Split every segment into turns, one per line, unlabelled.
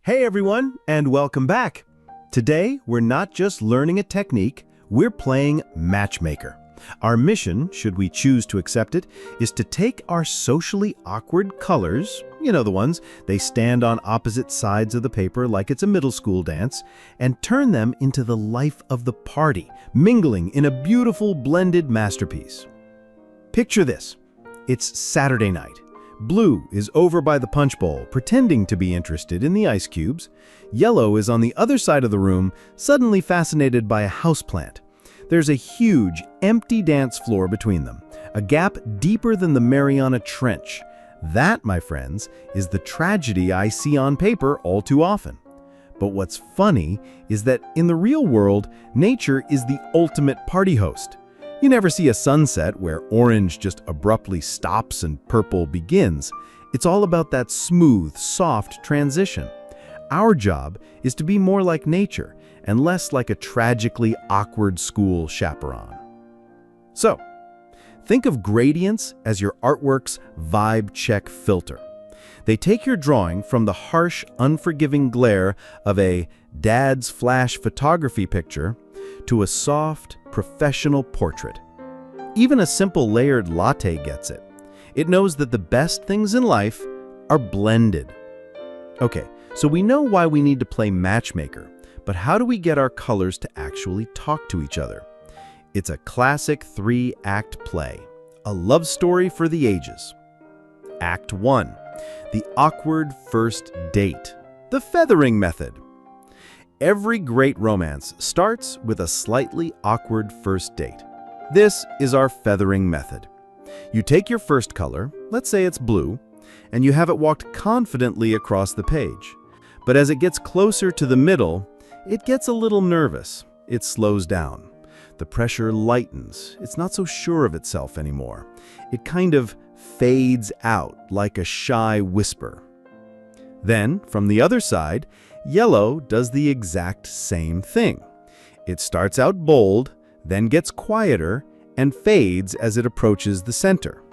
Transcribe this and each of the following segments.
Hey everyone, and welcome back. Today, we're not just learning a technique, we're playing Matchmaker. Our mission, should we choose to accept it, is to take our socially awkward colors, you know the ones, they stand on opposite sides of the paper like it's a middle school dance, and turn them into the life of the party, mingling in a beautiful blended masterpiece. Picture this. It's Saturday night. Blue is over by the punch bowl, pretending to be interested in the ice cubes. Yellow is on the other side of the room, suddenly fascinated by a houseplant. There's a huge, empty dance floor between them, a gap deeper than the Mariana Trench. That, my friends, is the tragedy I see on paper all too often. But what's funny is that in the real world, nature is the ultimate party host. You never see a sunset where orange just abruptly stops and purple begins. It's all about that smooth, soft transition. Our job is to be more like nature and less like a tragically awkward school chaperone. So, think of gradients as your artwork's vibe check filter. They take your drawing from the harsh, unforgiving glare of a dad's flash photography picture to a soft, professional portrait. Even a simple layered latte gets it. It knows that the best things in life are blended. Okay, so we know why we need to play Matchmaker, but how do we get our colors to actually talk to each other? It's a classic 3-act play, a love story for the ages. Act 1, the awkward first date, the feathering method. Every great romance starts with a slightly awkward first date. This is our feathering method. You take your first color, let's say it's blue, and you have it walked confidently across the page. But as it gets closer to the middle, it gets a little nervous. It slows down. The pressure lightens. It's not so sure of itself anymore. It kind of fades out like a shy whisper. Then, from the other side, yellow does the exact same thing. It starts out bold, then gets quieter, and fades as it approaches the center.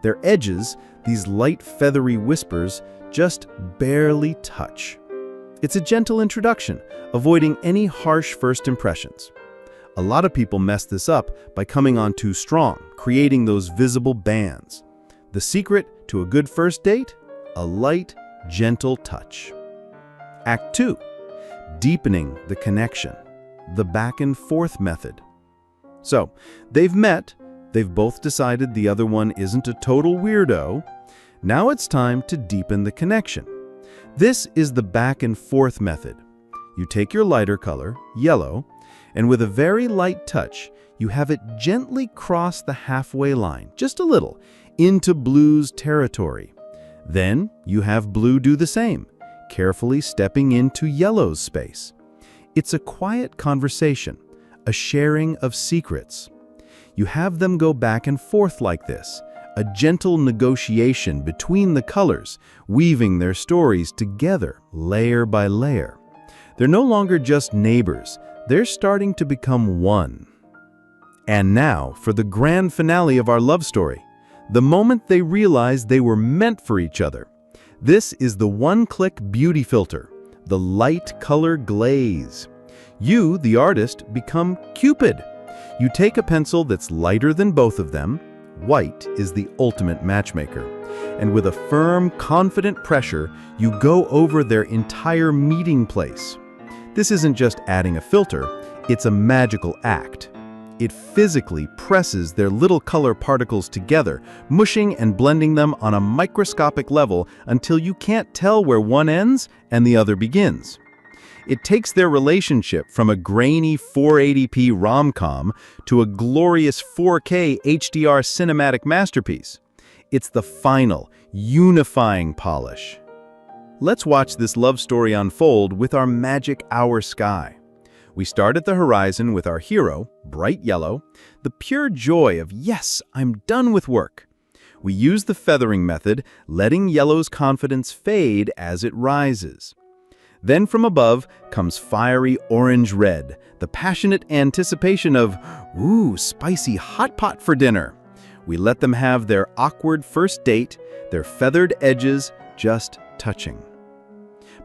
Their edges, these light feathery whispers, just barely touch. It's a gentle introduction, avoiding any harsh first impressions. A lot of people mess this up by coming on too strong, creating those visible bands. The secret to a good first date? A light, gentle touch. Act 2, deepening the connection, the back and forth method. So, they've met, they've both decided the other one isn't a total weirdo. Now it's time to deepen the connection. This is the back and forth method. You take your lighter color, yellow, and with a very light touch, you have it gently cross the halfway line, just a little, into blue's territory. Then you have blue do the same, carefully stepping into yellow's space. It's a quiet conversation, a sharing of secrets. You have them go back and forth like this, a gentle negotiation between the colors, weaving their stories together, layer by layer. They're no longer just neighbors, they're starting to become one. And now, for the grand finale of our love story, the moment they realize they were meant for each other. This is the one-click beauty filter, the light color glaze. You, the artist, become Cupid. You take a pencil that's lighter than both of them, white is the ultimate matchmaker, and with a firm, confident pressure, you go over their entire meeting place. This isn't just adding a filter, it's a magical act. It physically presses their little color particles together, mushing and blending them on a microscopic level until you can't tell where one ends and the other begins. It takes their relationship from a grainy 480p rom-com to a glorious 4K HDR cinematic masterpiece. It's the final, unifying polish. Let's watch this love story unfold with our magic hour sky. We start at the horizon with our hero, bright yellow, the pure joy of, yes, I'm done with work. We use the feathering method, letting yellow's confidence fade as it rises. Then from above comes fiery orange-red, the passionate anticipation of, ooh, spicy hot pot for dinner. We let them have their awkward first date, their feathered edges just touching.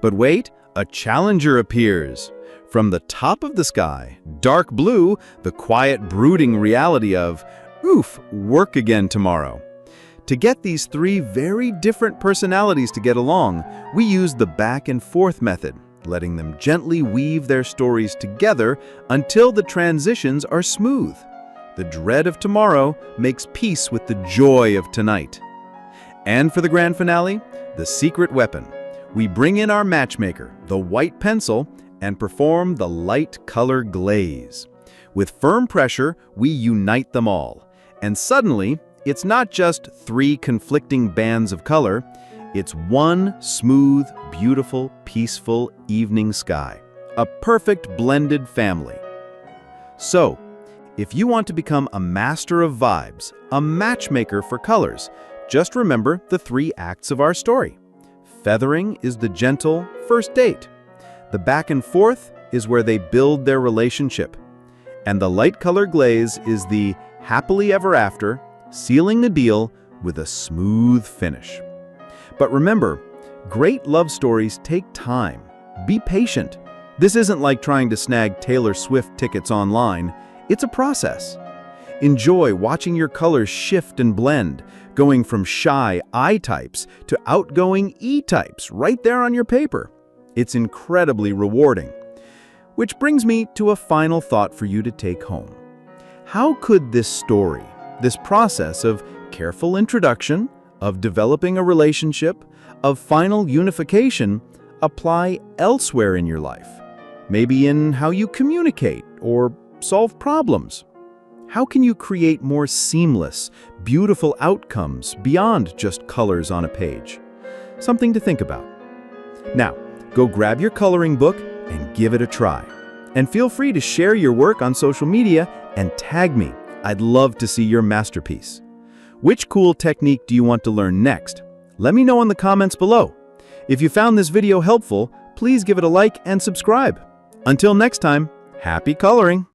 But wait, a challenger appears. From the top of the sky, dark blue, the quiet, brooding reality of, oof, work again tomorrow. To get these three very different personalities to get along, we use the back and forth method, letting them gently weave their stories together until the transitions are smooth. The dread of tomorrow makes peace with the joy of tonight. And for the grand finale, the secret weapon. We bring in our matchmaker, the white pencil, and perform the light color glaze. With firm pressure, we unite them all. And suddenly, it's not just three conflicting bands of color, it's one smooth, beautiful, peaceful evening sky. A perfect blended family. So, if you want to become a master of vibes, a matchmaker for colors, just remember the three acts of our story. Feathering is the gentle first date. The back and forth is where they build their relationship. And the light color glaze is the happily ever after, sealing the deal with a smooth finish. But remember, great love stories take time. Be patient. This isn't like trying to snag Taylor Swift tickets online. It's a process. Enjoy watching your colors shift and blend, going from shy I types to outgoing E types right there on your paper. It's incredibly rewarding. Which brings me to a final thought for you to take home. How could this story, this process of careful introduction, of developing a relationship, of final unification, apply elsewhere in your life? Maybe in how you communicate or solve problems. How can you create more seamless, beautiful outcomes beyond just colors on a page? Something to think about. Now, go grab your coloring book and give it a try. And feel free to share your work on social media and tag me. I'd love to see your masterpiece. Which cool technique do you want to learn next? Let me know in the comments below. If you found this video helpful, please give it a like and subscribe. Until next time, happy coloring!